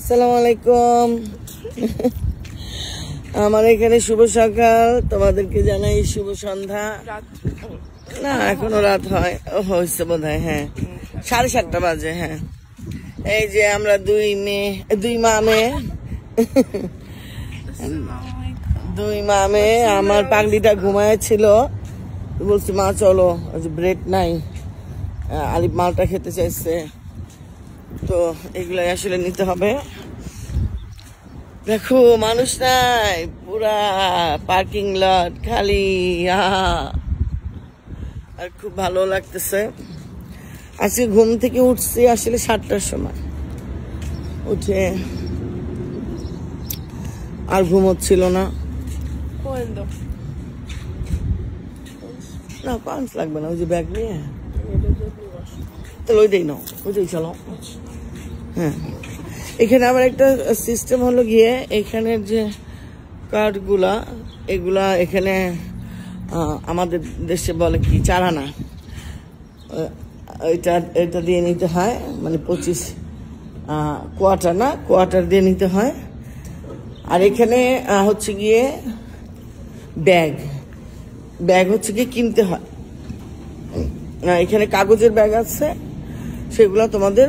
আসসালামু আলাইকুম। আমার এখানে শুভ সকাল, তোমাদেরকে জানাই শুভ সন্ধ্যা। না এখনো রাত হয়েছে বোধ হয়, হ্যাঁ 7:30 বাজে। হ্যাঁ এই যে আমরা দুই মা মেয়ে, আমার পাগলিটা ঘুমায় ছিল, বলছি মা চলো, ব্রেড নাই, আলিফ মালটা খেতে চাইছে, তো এগুলাই আসলে নিতে হবে। দেখো মানুষ নাই, পুরা পার্কিং লট খালি, আর খুব ভালো লাগতেছে। আজকে ঘুম থেকে উঠছি আসলে 7টার সময়, উঠে আর ঘুম হচ্ছিল না। না পাঁচ লাগবে না, ওই যে ব্যাগ নিয়ে, তাহলে ওইটাই নাও, ওইটাই চলো। হ্যাঁ এখানে আবার একটা সিস্টেম হলো গিয়ে, এখানের যে কার্ডগুলা, এগুলা এখানে আমাদের দেশে বলে কি 4 আনা, এটা দিয়ে নিতে হয়, মানে 25 কোয়ার্টার, না কোয়ার্টার দিয়ে নিতে হয়। আর এখানে হচ্ছে গিয়ে ব্যাগ হচ্ছে গিয়ে কিনতে হয়। এখানে কাগজের ব্যাগ আছে, সেগুলো তোমাদের